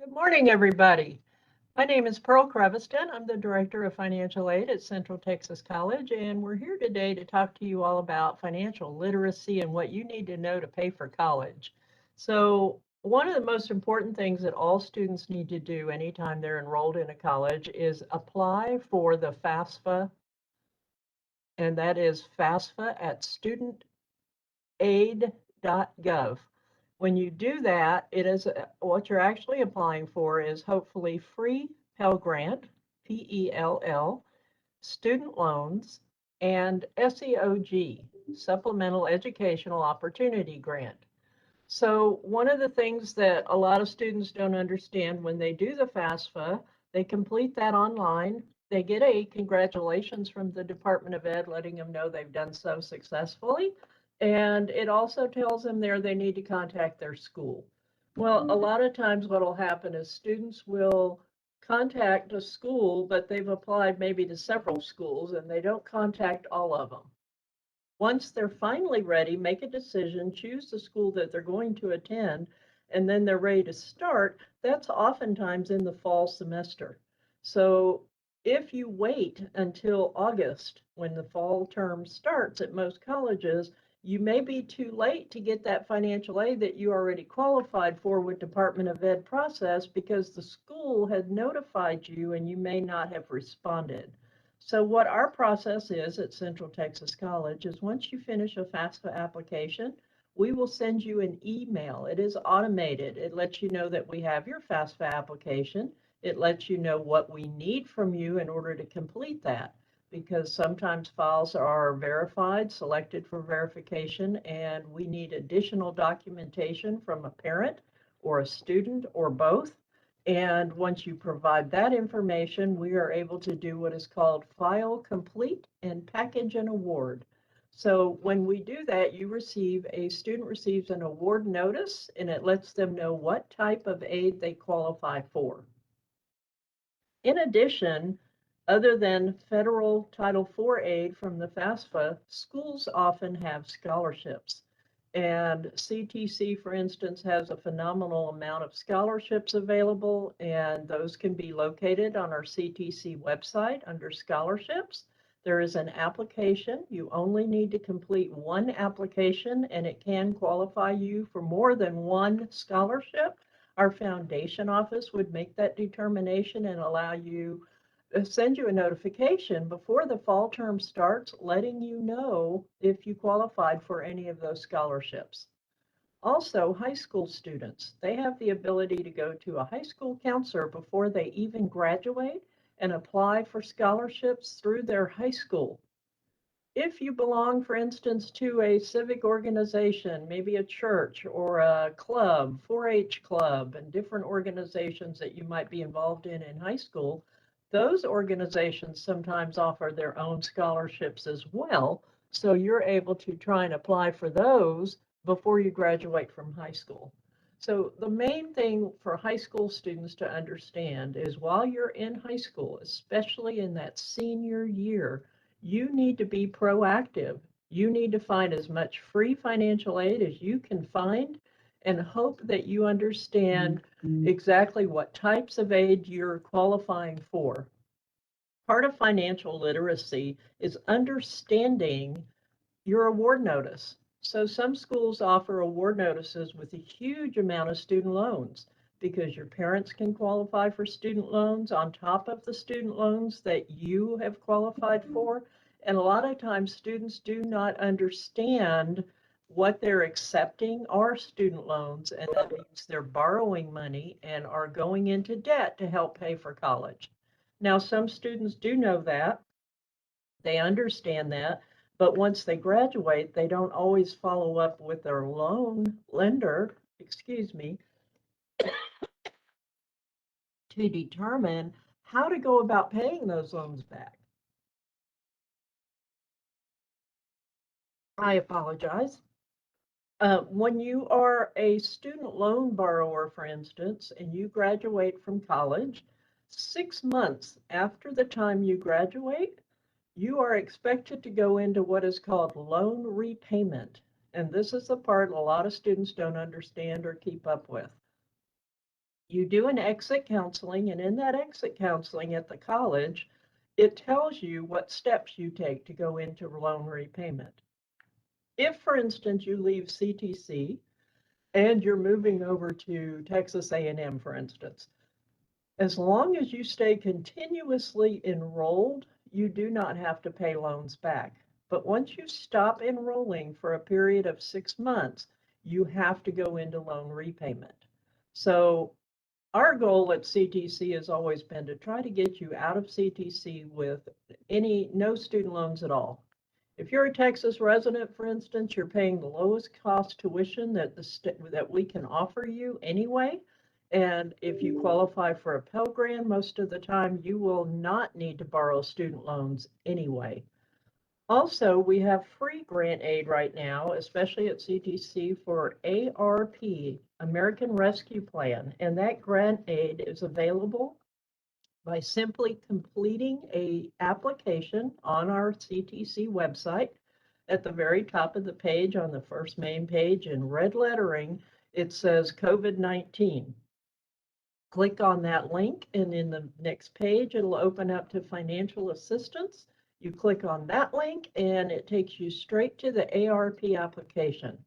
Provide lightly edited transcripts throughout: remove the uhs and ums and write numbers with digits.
Good morning, everybody. My name is Pearl Creviston. I'm the Director of Financial Aid at Central Texas College, and we're here today to talk to you all about financial literacy and what you need to know to pay for college. So, one of the most important things that all students need to do anytime they're enrolled in a college is apply for the FAFSA, and that is FAFSA at studentaid.gov. When you do that, it is what you're actually applying for is hopefully free Pell Grant, PELL, student loans, and SEOG, Supplemental Educational Opportunity Grant. So one of the things that a lot of students don't understand when they do the FAFSA, they complete that online. They get a congratulations from the Department of Ed letting them know they've done so successfully. And it also tells them there they need to contact their school. Well, a lot of times what will happen is students will contact a school, but they've applied maybe to several schools and they don't contact all of them. Once they're finally ready, make a decision, choose the school that they're going to attend, and then they're ready to start. That's oftentimes in the fall semester. So if you wait until August when the fall term starts at most colleges, you may be too late to get that financial aid that you already qualified for with Department of Ed process because the school had notified you and you may not have responded. So what our process is at Central Texas College is once you finish a FAFSA application, we will send you an email. It is automated. It lets you know that we have your FAFSA application. It lets you know what we need from you in order to complete that, because sometimes files are verified, selected for verification, and we need additional documentation from a parent or a student or both. And once you provide that information, we are able to do what is called file complete and package an award. So when we do that, a student receives an award notice and it lets them know what type of aid they qualify for. In addition, other than federal Title IV aid from the FAFSA, schools often have scholarships. And CTC, for instance, has a phenomenal amount of scholarships available, and those can be located on our CTC website under scholarships. There is an application. You only need to complete one application, and it can qualify you for more than one scholarship. Our foundation office would make that determination and allow you send you a notification before the fall term starts, letting you know if you qualified for any of those scholarships. Also, high school students, they have the ability to go to a high school counselor before they even graduate and apply for scholarships through their high school. If you belong, for instance, to a civic organization, maybe a church or a club, 4-H club, and different organizations that you might be involved in high school, those organizations sometimes offer their own scholarships as well. So you're able to try and apply for those before you graduate from high school. So the main thing for high school students to understand is while you're in high school, especially in that senior year, you need to be proactive. You need to find as much free financial aid as you can find and hope that you understand exactly what types of aid you're qualifying for. Part of financial literacy is understanding your award notice. So some schools offer award notices with a huge amount of student loans because your parents can qualify for student loans on top of the student loans that you have qualified for. And a lot of times students do not understand what they're accepting are student loans, and that means they're borrowing money and are going into debt to help pay for college. Now, some students do know that, they understand that, but once they graduate, they don't always follow up with their loan lender, to determine how to go about paying those loans back. I apologize. When you are a student loan borrower, for instance, and you graduate from college, 6 months after the time you graduate, you are expected to go into what is called loan repayment. And this is the part a lot of students don't understand or keep up with. You do an exit counseling, and in that exit counseling at the college, it tells you what steps you take to go into loan repayment. If, for instance, you leave CTC and you're moving over to Texas A&M, for instance, as long as you stay continuously enrolled, you do not have to pay loans back. But once you stop enrolling for a period of 6 months, you have to go into loan repayment. So our goal at CTC has always been to try to get you out of CTC with no student loans at all. If you're a Texas resident, for instance, you're paying the lowest cost tuition that we can offer you anyway. And if you qualify for a Pell Grant, most of the time you will not need to borrow student loans anyway. Also, we have free grant aid right now, especially at CTC for ARP, American Rescue Plan. And that grant aid is available by simply completing a application on our CTC website. At the very top of the page, on the first main page in red lettering, it says COVID-19. Click on that link, and in the next page, it'll open up to financial assistance. You click on that link, and it takes you straight to the ARP application.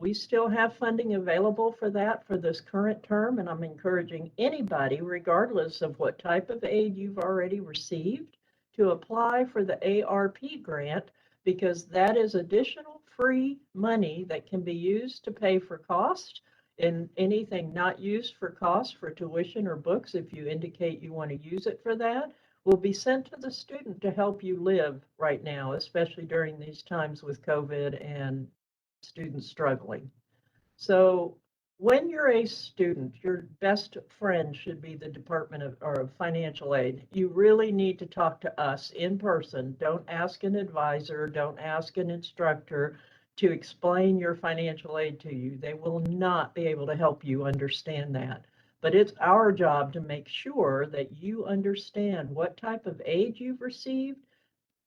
We still have funding available for that for this current term, and I'm encouraging anybody, regardless of what type of aid you've already received, to apply for the ARP grant, because that is additional free money that can be used to pay for cost, and anything not used for cost for tuition or books, if you indicate you want to use it for that, will be sent to the student to help you live right now, especially during these times with COVID and students struggling. So when you're a student, your best friend should be the Department of Financial Aid. You really need to talk to us in person. Don't ask an advisor, don't ask an instructor to explain your financial aid to you. They will not be able to help you understand that. But it's our job to make sure that you understand what type of aid you've received,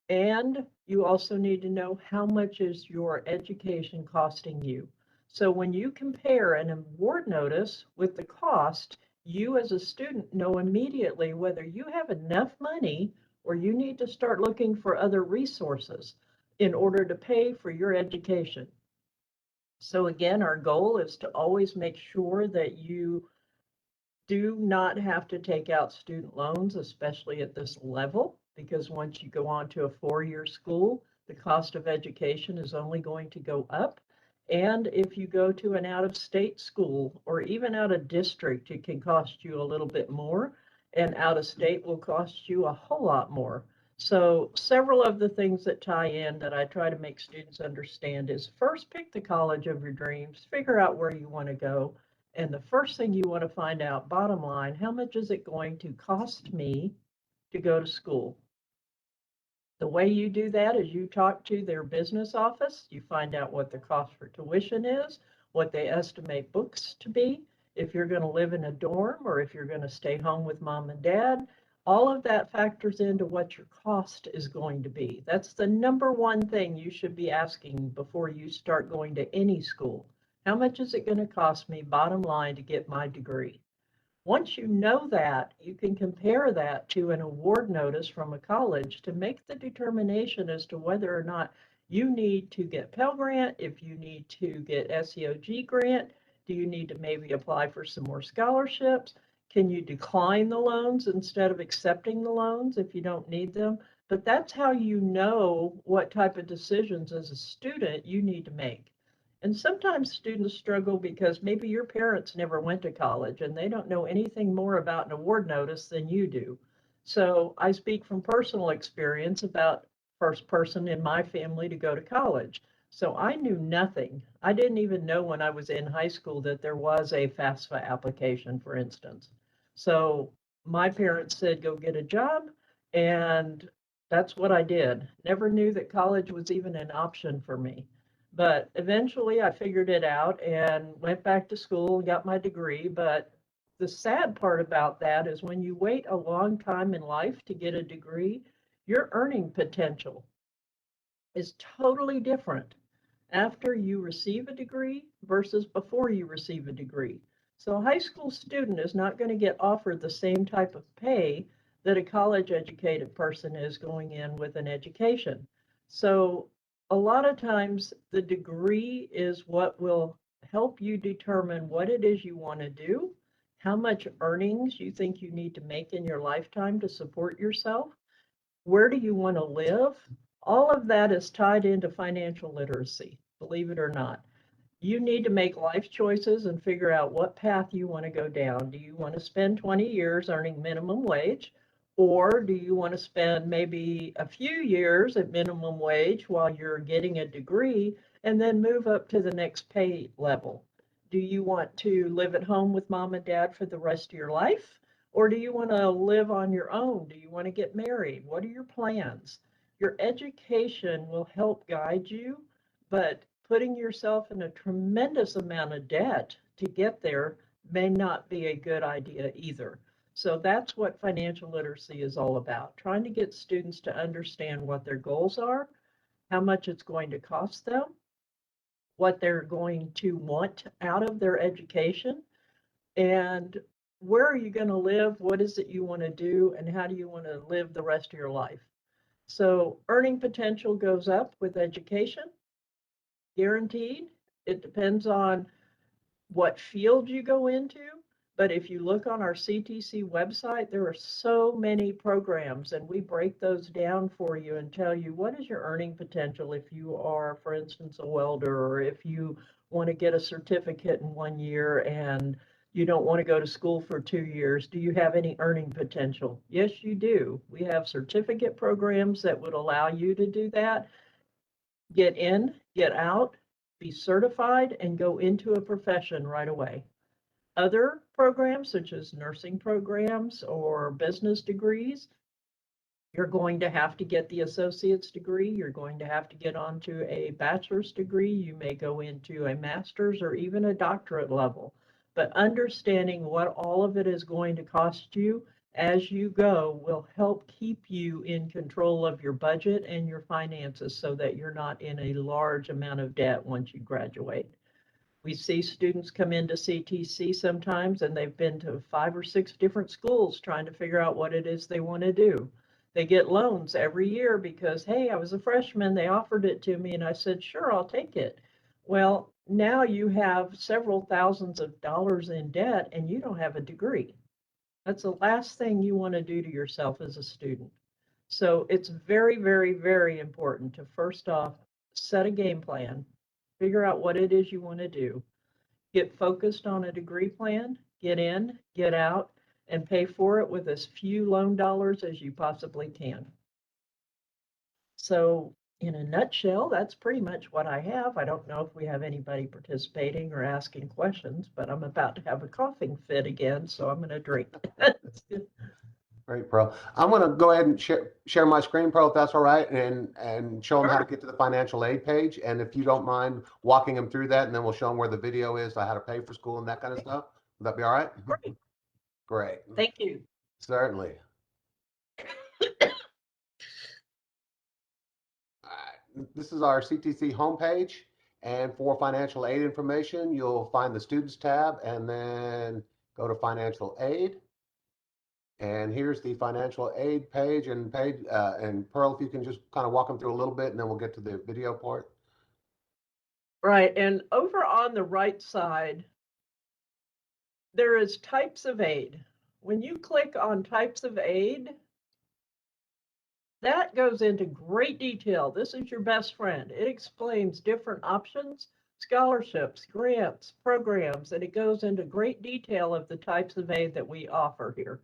and you also need to know how much is your education costing you. So when you compare an award notice with the cost, you as a student know immediately whether you have enough money or you need to start looking for other resources in order to pay for your education. So again, our goal is to always make sure that you do not have to take out student loans, especially at this level, because once you go on to a four-year school, the cost of education is only going to go up. And if you go to an out-of-state school or even out of district, it can cost you a little bit more, and out of state will cost you a whole lot more. So several of the things that tie in that I try to make students understand is, first, pick the college of your dreams, figure out where you want to go. And the first thing you want to find out, bottom line, how much is it going to cost me to go to school? The way you do that is you talk to their business office, you find out what the cost for tuition is, what they estimate books to be, if you're going to live in a dorm or if you're going to stay home with mom and dad. All of that factors into what your cost is going to be. That's the number one thing you should be asking before you start going to any school. How much is it going to cost me, bottom line, to get my degree? Once you know that, you can compare that to an award notice from a college to make the determination as to whether or not you need to get Pell Grant, if you need to get SEOG grant, do you need to maybe apply for some more scholarships? Can you decline the loans instead of accepting the loans if you don't need them? But that's how you know what type of decisions as a student you need to make. And sometimes students struggle because maybe your parents never went to college and they don't know anything more about an award notice than you do. So I speak from personal experience about first person in my family to go to college. So I knew nothing. I didn't even know when I was in high school that there was a FAFSA application, for instance. So my parents said, go get a job. And that's what I did. Never knew that college was even an option for me. But eventually I figured it out and went back to school and got my degree. But the sad part about that is when you wait a long time in life to get a degree, your earning potential is totally different after you receive a degree versus before you receive a degree. So a high school student is not going to get offered the same type of pay that a college educated person is going in with an education. So a lot of times the degree is what will help you determine what it is you want to do, how much earnings you think you need to make in your lifetime to support yourself, where do you want to live. All of that is tied into financial literacy, believe it or not. You need to make life choices and figure out what path you want to go down. Do you want to spend 20 years earning minimum wage? Or do you want to spend maybe a few years at minimum wage while you're getting a degree and then move up to the next pay level? Do you want to live at home with mom and dad for the rest of your life? Or do you want to live on your own? Do you want to get married? What are your plans? Your education will help guide you, but putting yourself in a tremendous amount of debt to get there may not be a good idea either. So that's what financial literacy is all about, trying to get students to understand what their goals are, how much it's going to cost them, what they're going to want out of their education, and where are you going to live, what is it you want to do, and how do you want to live the rest of your life. So earning potential goes up with education, guaranteed. It depends on what field you go into. But if you look on our CTC website, there are so many programs, and we break those down for you and tell you what is your earning potential if you are, for instance, a welder, or if you want to get a certificate in 1 year and you don't want to go to school for 2 years. Do you have any earning potential? Yes, you do. We have certificate programs that would allow you to do that. Get in, get out, be certified, and go into a profession right away. Other programs, such as nursing programs or business degrees, you're going to have to get the associate's degree. You're going to have to get onto a bachelor's degree. You may go into a master's or even a doctorate level. But understanding what all of it is going to cost you as you go will help keep you in control of your budget and your finances so that you're not in a large amount of debt once you graduate. We see students come into CTC sometimes and they've been to 5 or 6 different schools trying to figure out what it is they want to do. They get loans every year because, hey, I was a freshman, they offered it to me, and I said, sure, I'll take it. Well, now you have several thousands of dollars in debt and you don't have a degree. That's the last thing you want to do to yourself as a student. So it's very, very, very important to first off set a game plan, figure out what it is you want to do, get focused on a degree plan, get in, get out, and pay for it with as few loan dollars as you possibly can. So in a nutshell, that's pretty much what I have. I don't know if we have anybody participating or asking questions, but I'm about to have a coughing fit again, so I'm going to drink. Great, Pearl. I'm going to go ahead and share my screen, Pearl, if that's all right, and show them how to get to the financial aid page. And if you don't mind walking them through that, and then we'll show them where the video is, how to pay for school and that kind of stuff. Would that be all right? Great. Great. Thank you. Certainly. All right. This is our CTC homepage. And for financial aid information, you'll find the Students tab and then go to Financial Aid. And here's the financial aid page and Pearl, if you can just kind of walk them through a little bit, and then we'll get to the video part. Right, and over on the right side, there is types of aid. When you click on types of aid, that goes into great detail. This is your best friend. It explains different options, scholarships, grants, programs, and it goes into great detail of the types of aid that we offer here.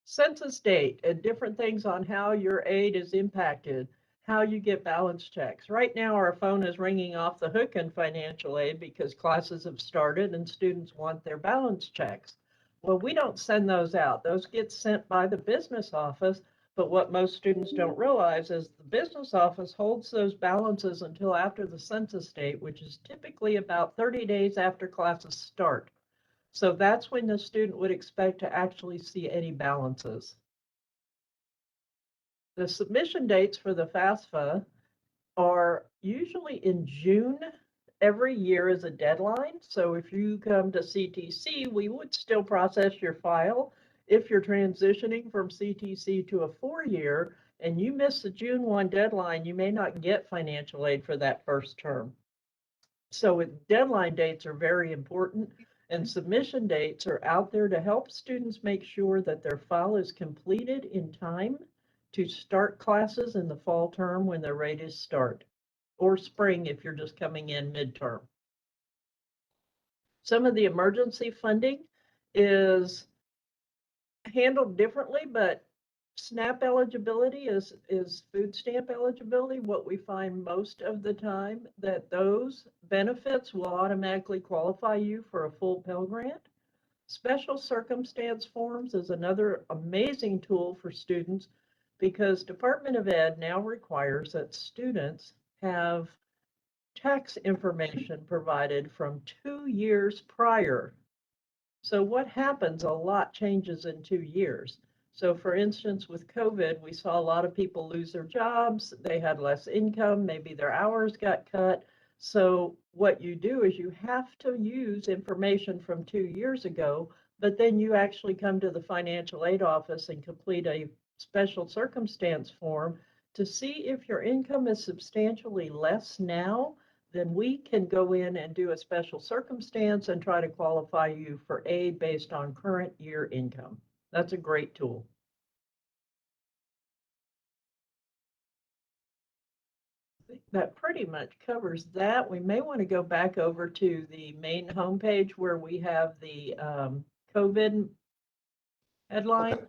Census date and different things on how your aid is impacted, how you get balance checks. Right now, our phone is ringing off the hook in financial aid because classes have started and students want their balance checks. Well, we don't send those out. Those get sent by the business office, but what most students don't realize is the business office holds those balances until after the census date, which is typically about 30 days after classes start. So that's when the student would expect to actually see any balances. The submission dates for the FAFSA are usually in June every year is a deadline. So if you come to CTC, we would still process your file. If you're transitioning from CTC to a 4-year and you miss the June 1 deadline, you may not get financial aid for that first term. So deadline dates are very important, and submission dates are out there to help students make sure that their file is completed in time to start classes in the fall term when they're ready to start, or spring if you're just coming in midterm. Some of the emergency funding is handled differently, but SNAP eligibility is food stamp eligibility. What we find most of the time that those benefits will automatically qualify you for a full Pell Grant. Special circumstance forms is another amazing tool for students because Department of Ed now requires that students have tax information provided from 2 years prior. So what happens, a lot changes in 2 years. So for instance, with COVID, we saw a lot of people lose their jobs, they had less income, maybe their hours got cut. So what you do is you have to use information from 2 years ago, but then you actually come to the financial aid office and complete a special circumstance form to see if your income is substantially less now, then we can go in and do a special circumstance and try to qualify you for aid based on current year income. That's a great tool. I think that pretty much covers that. We may want to go back over to the main homepage where we have the COVID headline. Okay.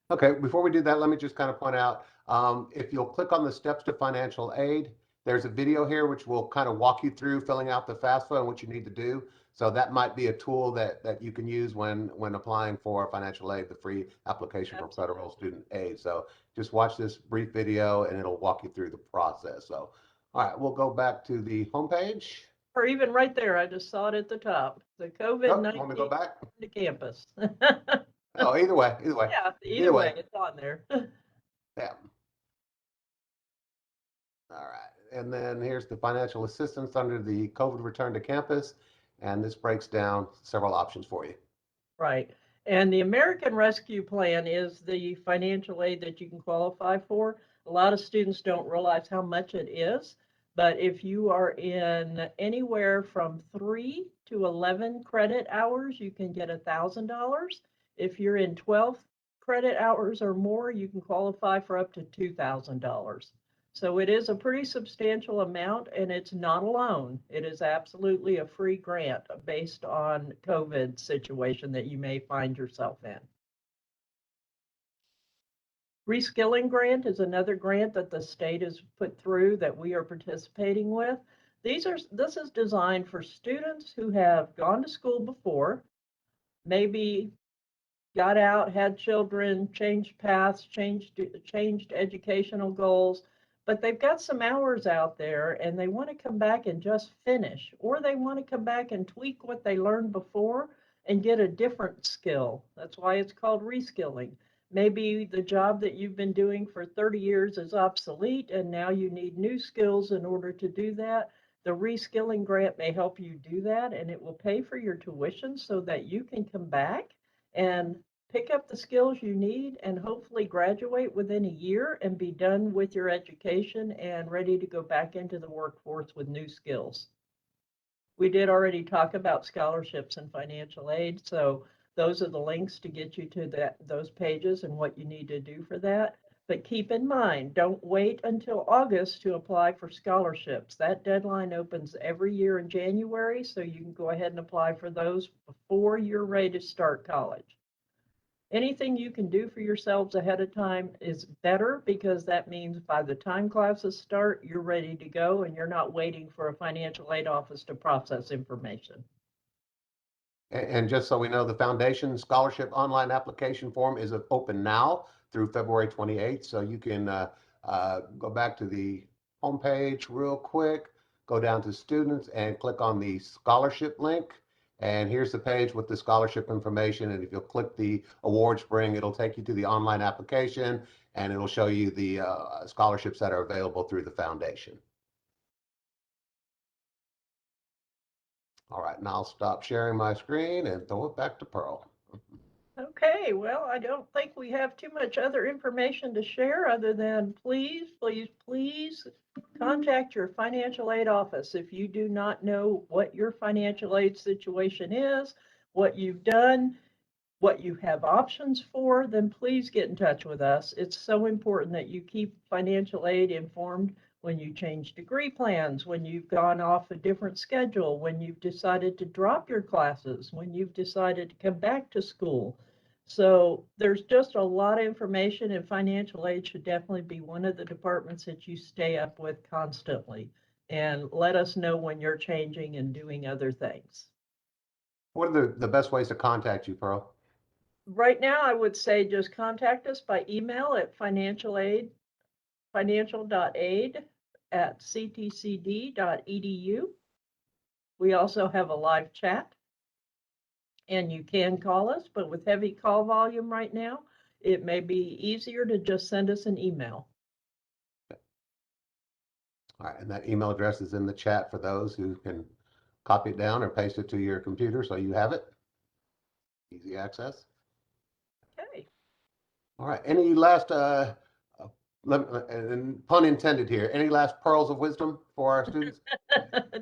Okay, before we do that, let me just kind of point out, if you'll click on the steps to financial aid, there's a video here which will kind of walk you through filling out the FAFSA and what you need to do. So that might be a tool that you can use when applying for financial aid, the free application for federal student aid. So just watch this brief video and it'll walk you through the process. So, all right, we'll go back to the homepage. Or even right there, I just saw it at the top, the COVID-19 Want me to go back to campus. Oh, either way. Yeah, either way, it's on there. Yeah. All right. And then here's the financial assistance under the COVID return to campus. And this breaks down several options for you. Right. And the American Rescue Plan is the financial aid that you can qualify for. A lot of students don't realize how much it is, but if you are in anywhere from 3 to 11 credit hours, you can get $1,000. If you're in 12 credit hours or more, you can qualify for up to $2,000. So it is a pretty substantial amount, and it's not a loan. It is absolutely a free grant based on COVID situation that you may find yourself in. Reskilling Grant is another grant that the state has put through that we are participating with. This is designed for students who have gone to school before, maybe got out, had children, changed paths, changed educational goals, but they've got some hours out there and they want to come back and just finish, or they want to come back and tweak what they learned before and get a different skill. That's why it's called reskilling. Maybe the job that you've been doing for 30 years is obsolete and now you need new skills in order to do that. The Reskilling Grant may help you do that, and it will pay for your tuition so that you can come back and pick up the skills you need and hopefully graduate within a year and be done with your education and ready to go back into the workforce with new skills. We did already talk about scholarships and financial aid, so those are the links to get you to those pages and what you need to do for that. But keep in mind, don't wait until August to apply for scholarships. That deadline opens every year in January, so you can go ahead and apply for those before you're ready to start college. Anything you can do for yourselves ahead of time is better, because that means by the time classes start, you're ready to go and you're not waiting for a financial aid office to process information. And just so we know, the foundation scholarship online application form is open now through February 28th. So you can go back to the homepage real quick, go down to students and click on the scholarship link. And here's the page with the scholarship information. And if you'll click the award spring, it'll take you to the online application and it'll show you the scholarships that are available through the foundation. All right, and I'll stop sharing my screen and throw it back to Pearl. Okay, well, I don't think we have too much other information to share other than please, please, please contact your financial aid office. If you do not know what your financial aid situation is, what you've done, what you have options for, then please get in touch with us. It's so important that you keep financial aid informed when you change degree plans, when you've gone off a different schedule, when you've decided to drop your classes, when you've decided to come back to school. So there's just a lot of information, and financial aid should definitely be one of the departments that you stay up with constantly. And let us know when you're changing and doing other things. What are the best ways to contact you, Pearl? Right now, I would say just contact us by email at financial.aid@ctcd.edu. We also have a live chat, and you can call us, but with heavy call volume right now, it may be easier to just send us an email. All right, and that email address is in the chat for those who can copy it down or paste it to your computer so you have it. Easy access. Okay. All right, any last, and pun intended here, any last pearls of wisdom for our students?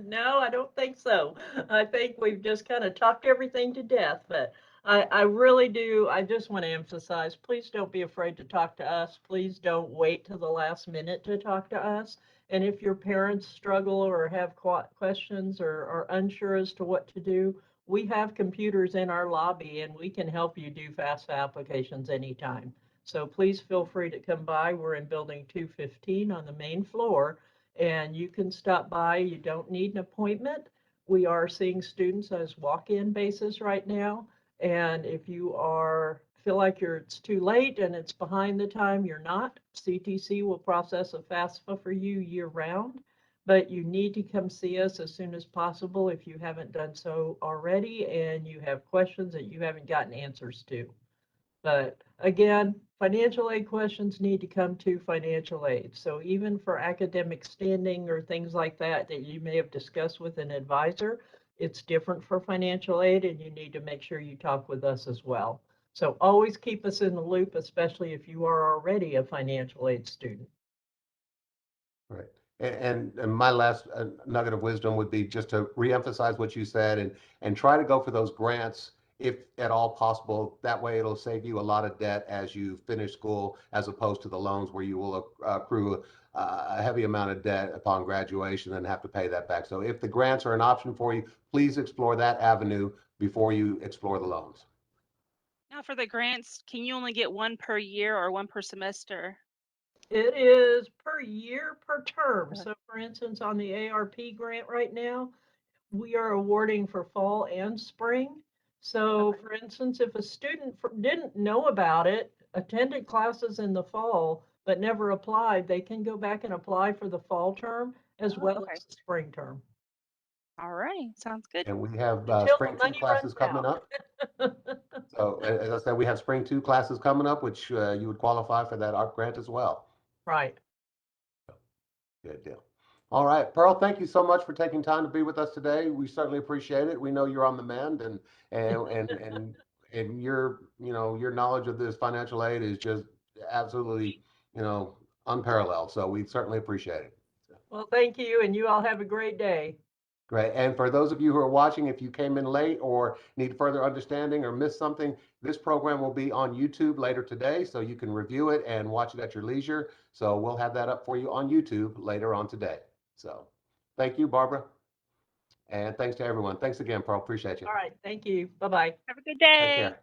No, I don't think so. I think we've just kind of talked everything to death, but I really do. I just want to emphasize, please don't be afraid to talk to us. Please don't wait till the last minute to talk to us. And if your parents struggle or have questions or are unsure as to what to do, we have computers in our lobby and we can help you do FAFSA applications anytime. So please feel free to come by. We're in building 215 on the main floor, and you can stop by. You don't need an appointment. We are seeing students as walk-in basis right now. And if you feel like it's too late and it's behind the time, you're not. CTC will process a FAFSA for you year round, but you need to come see us as soon as possible if you haven't done so already and you have questions that you haven't gotten answers to. But again, financial aid questions need to come to financial aid. So even for academic standing or things like that that you may have discussed with an advisor, it's different for financial aid, and you need to make sure you talk with us as well. So always keep us in the loop, especially if you are already a financial aid student. Right. And my last nugget of wisdom would be just to reemphasize what you said and try to go for those grants if at all possible. That way it'll save you a lot of debt as you finish school, as opposed to the loans where you will accrue a heavy amount of debt upon graduation and have to pay that back. So if the grants are an option for you, please explore that avenue before you explore the loans. Now for the grants, can you only get one per year or one per semester? It is per year, per term. So for instance, on the ARP grant right now, we are awarding for fall and spring. So Okay. for instance, if a student didn't know about it, attended classes in the fall, but never applied, they can go back and apply for the fall term as Oh, well okay. as the spring term All right. Sounds good. And we have until the spring 2 money runs classes coming up. out. So as I said, we have spring 2 classes coming up, which you would qualify for that ARP grant as well. Right. Good deal. All right, Pearl, thank you so much for taking time to be with us today. We certainly appreciate it. We know you're on the mend, and your your knowledge of this financial aid is just absolutely unparalleled. So we certainly appreciate it. Well, thank you, and you all have a great day. Great. And for those of you who are watching, if you came in late or need further understanding or missed something, this program will be on YouTube later today, so you can review it and watch it at your leisure. So we'll have that up for you on YouTube later on today. So thank you, Barbara. And thanks to everyone. Thanks again, Pearl. Appreciate you. All right. Thank you. Bye-bye. Have a good Take day. care.